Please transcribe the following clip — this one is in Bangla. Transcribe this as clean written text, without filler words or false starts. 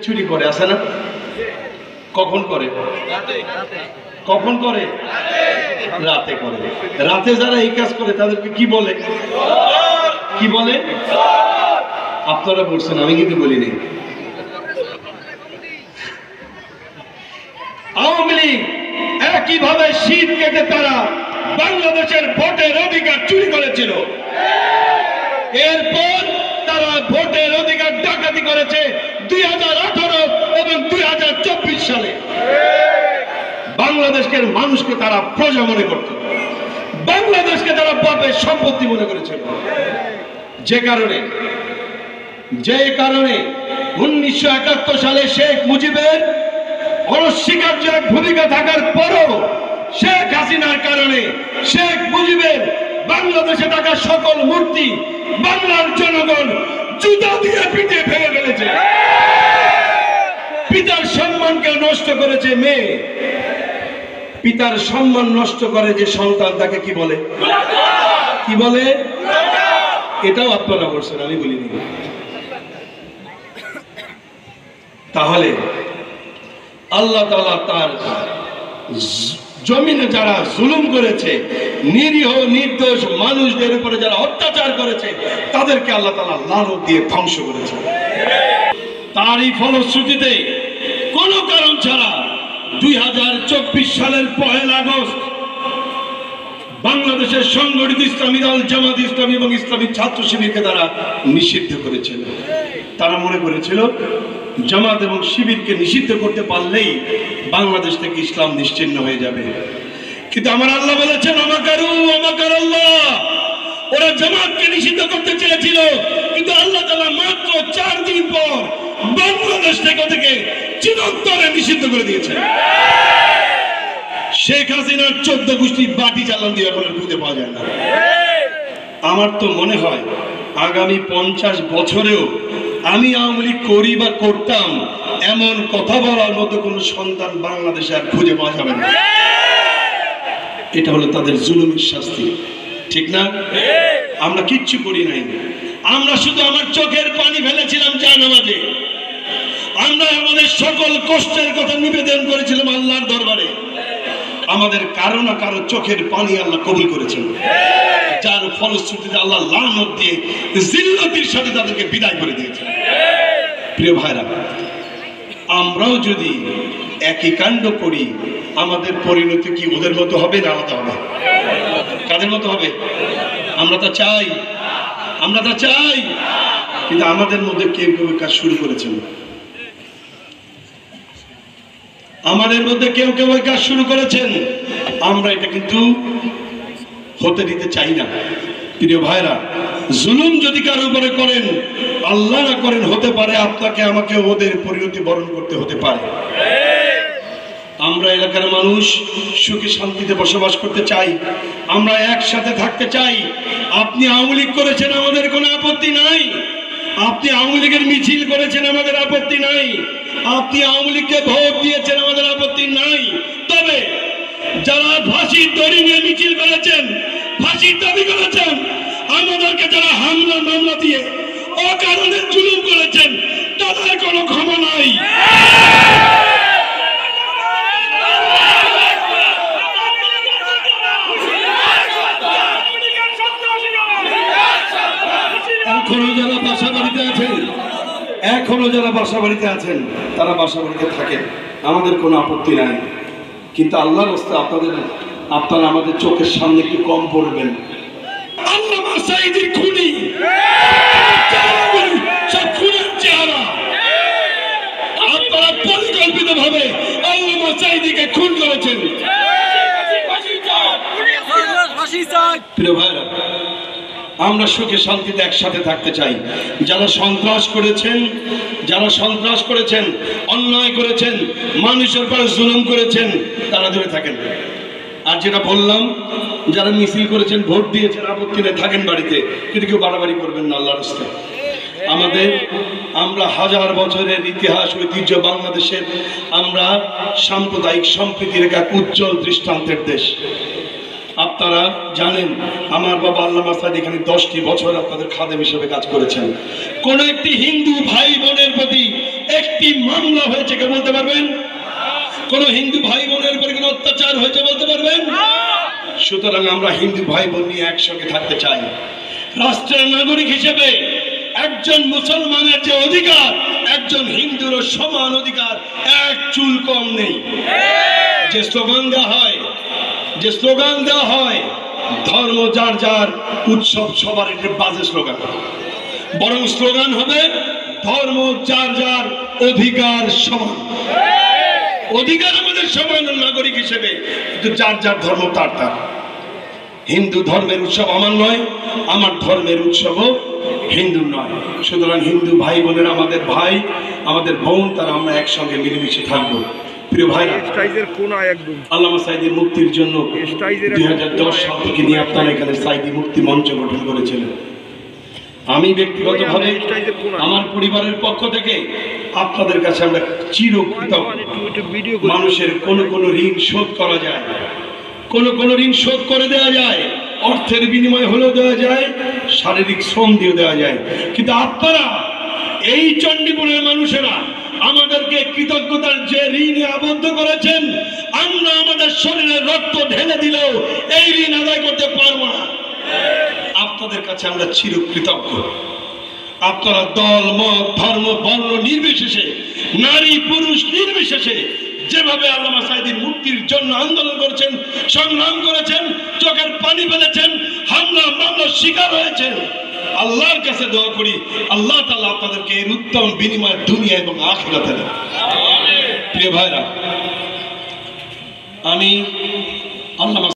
চুরি করে আসে না? কখন করে? কখন করে? রাতে করে। রাতে যারা এই কাজ করে তাদেরকে কি বলে? কি বলে? আপনারা বলছেন, আমি কিন্তু বলিনি। আওয়ামী লীগ একইভাবে শীত কেটে তারা বাংলাদেশের ভোটের অধিকার চুরি করেছিল। এরপর তারা ভোটের অধিকার ডাকাতি করেছে 2018 এবং 2024 সালে। বাংলাদেশের মানুষকে তারা প্রজা মনে করত, বাংলাদেশকে তারা বাপের সম্পত্তি মনে করেছিল। যে কারণে 1971 সালে শেখ মুজিবের অনস্বীকার্য এক ভূমিকা থাকার পরও শেখ হাসিনার কারণে শেখ মুজিবের বাংলাদেশে থাকা সকল মূর্তি বাংলার জনগণ জুতা দিয়ে পিটিয়ে ফেলে ফেলেছে। পিতার সম্মানকে নষ্ট করেছে মেয়ে, পিতার সম্মান নষ্ট করে যে সন্তান তাকে কি বলে? কি বলে? এটাও আপনারা বলছেন, আমি বলিনি। তাহলে আল্লাহ তাআলা তার জমিনে যারা জুলুম করেছে, নিরীহ নির্দোষ মানুষদের উপরে যারা অত্যাচার করেছে, তাদেরকে আল্লাহ তাআলা লানত দিয়ে ধ্বংস করেছে। তারই ফলশ্রুতিতে কোনো কারণ ছাড়া 2024 সালের 1 আগস্ট বাংলাদেশের সংগঠিত ইসলামী দল জামাত ইসলামী এবং ইসলামী ছাত্র শিবিরকে তারা নিষিদ্ধ করেছিল। তারা মনে করেছিল জামাত এবং শিবিরকে নিষিদ্ধ করতে পারলেই বাংলাদেশ থেকে ইসলাম নিশ্চিহ্ন হয়ে যাবে। কিন্তু আমার আল্লাহ বলেছেন, আমাকার আল্লাহ। ওরা জামাতকে নিষিদ্ধ করতে চেয়েছিল, কিন্তু আল্লাহ তাআলা মাত্র 4 দিন পর বাংলাদেশ থেকে চিরতরে নিষিদ্ধ করে দিয়েছেন। শেখ হাসিনার 14 গোষ্ঠী বাটি চালান দিয়ে এখন খুঁজে পাওয়া যায় না। আমার তো মনে হয় আগামী 50 বছরেও আমি আওয়ামী লীগ করি বা করতাম এমন কথা বলার মতো কোন সন্তান বাংলাদেশে আর খুঁজে পাওয়া যাবে না। এটা হলো তাদের জুলুমের শাস্তি, ঠিক না? আমরা কিচ্ছু করি নাই, আমরা শুধু আমার চোখের পানি ফেলেছিলাম জানামাজে। আমরা আমাদের সকল কষ্টের কথা নিবেদন করেছিলাম আল্লাহর দরবারে। আমাদের কারো না কারো চোখের পানি আল্লাহ কবুল করেছেন, যার ফলশ্রুতিতে আল্লাহ লানত দিয়ে জিল্লতির সাথে তাদেরকে বিদায় করে দিয়েছেন। প্রিয় ভাইরা, আমরাও যদি একই কাণ্ড করি, আমাদের পরিণতি কি ওদের মতো হবে না আলাদা হবে? কাদের মতো হবে? আমরা তা চাই, আমরা তা চাই। কিন্তু আমাদের মধ্যে কেউ কেউ কাজ শুরু করেছেন, আমাদের মধ্যে কেউ কেউ কাজ শুরু করেছেন। আমরা এটা কিন্তু হতে দিতে চাই না। প্রিয় ভাইরা, জুলুম যদি কারো উপরে করেন, আল্লাহ না করেন, হতে পারে আপনাকে আমাকে ওদের পরিণতি বরণ করতে হতে পারে। আমরা এলাকার মানুষ সুখে শান্তিতে বসবাস করতে চাই, আমরা একসাথে থাকতে চাই। আপনি আওয়ামী লীগ করেছেন, আমাদের কোনো আপত্তি নাই। আপনি আওয়ামী লীগের মিছিল করেছেন, আমাদের আপত্তি নাই। আপনি আওয়ামী লীগকে ভোট দিয়েছেন, আমাদের আপত্তি নাই। তবে যারা ফাঁসির দড়ি নিয়ে মিছিল করেছেন, ফাঁসির দাবি করেছেন, আমাদেরকে যারা হামলা মামলা দিয়ে অকারণে জুলুম করেছেন, তাদের কোনো ক্ষমা নাই। এখনো যারা বাসা বাড়িতে আছেন, তারা বাসা বাড়িতে থাকেন, আমাদের কোনো আপত্তি নাই। কিন্তু আল্লাহর রাস্তায় আপনারা আমাদের চোখের সামনে একটু কম পড়বেন। আল্লামা সাঈদীর খুনি, সব খুনের চেহারা। আপনারা পরিকল্পিতভাবে আল্লামা সাঈদীকে খুন করেছেন। প্রিয় ভাইরা, আমরা সুখে শান্তিতে একসাথে থাকতে চাই। যারা সন্ত্রাস করেছেন, অন্যায় করেছেন, মানুষের পরে জুলুম করেছেন, তারা দূরে থাকেন। আর যেটা বললাম, যারা মিছিল করেছেন, ভোট দিয়েছেন, আপত্তি নেই, থাকেন বাড়িতে, কিন্তু কেউ বাড়াবাড়ি করবেন না আল্লাহর রাস্তায়। আমরা হাজার বছরের ইতিহাস ঐতিহ্য বাংলাদেশের, আমরা সাম্প্রদায়িক সম্প্রীতির এক উজ্জ্বল দৃষ্টান্তের দেশ। আপনারা জানেন, আমার বাবা আল্লামা সাঈদী এখানে 10টি বছর আপনাদের খাদেম হিসেবে কাজ করেছেন। কোন একটি হিন্দু ভাই বোনের প্রতি একটি মামলা হয়েছে কে বলতে পারবেন? কোন হিন্দু ভাই বোনের উপর কোন অত্যাচার হয়েছে বলতে পারবেন? সুতরাং আমরা হিন্দু ভাই বোন নিয়ে একসঙ্গে থাকতে চাই। রাষ্ট্রের নাগরিক হিসেবে একজন মুসলমানের যে অধিকার, একজন হিন্দুরও সমান অধিকার, এক চুল কম নেই। যে স্লোগান দেওয়া হয় ধর্ম যার যার, উৎসব সবার, এটা বাজে স্লোগান। বরং স্লোগান হবে ধর্ম যার যার, অধিকার সমান। অধিকার আমাদের সমান নাগরিক হিসেবে, কিন্তু যার যার ধর্ম তার তার। হিন্দু ধর্মের উৎসব আমার নয়, আমার ধর্মের উৎসবও হিন্দু নয়। সুতরাং হিন্দু ভাই বোনেরা আমাদের ভাই, আমাদের বোন, তারা আমরা একসঙ্গে মিলেমিশে থাকবো। প্রিয় ভাইরা, আল্লামা সাঈদীর মুক্তির জন্য 2010 সাল থেকে নিয়ে আপনারা এখানে সাঈদী মুক্তি মঞ্চ গঠন করেছিলেন। আমি ব্যক্তিগতভাবে আমার পরিবারের পক্ষ থেকে আপনাদের কাছে আমরা চিরকৃতজ্ঞ। মানুষের কোন ঋণ শোধ করা যায়, কোন ঋণ শোধ করে দেওয়া যায়, অর্থের বিনিময়ে হলেও দেওয়া যায়, শারীরিক শ্রম দিয়ে দেওয়া যায়, কিন্তু আপনারা এই চণ্ডীপুরের মানুষেরা আমাদেরকে কৃতজ্ঞতার যে ঋণে আবদ্ধ করেছেন, আমরা আমাদের শরীরের রক্ত ঢেলে দিলেও এই ঋণ আদায় করতে পারবো না। আপনাদের কাছে আমরা চিরকৃতজ্ঞ। আপনারা দল, মত, ধর্ম, বর্ণ নির্বিশেষে, নারী পুরুষ নির্বিশেষে যেভাবে আল্লামা সাঈদীর মুক্তির জন্য আন্দোলন করেছেন, সংগ্রাম করেছেন, চোখের পানি ফেলেছেন, হামলা মামলার শিকার হয়েছেন, আল্লাহর কাছে দোয়া করি আল্লাহ তাআলা আপনাদেরকে এর উত্তম বিনিময় দুনিয়া এবং আখিরাতে দেন। প্রিয় ভাইরা, আমি আল্লামা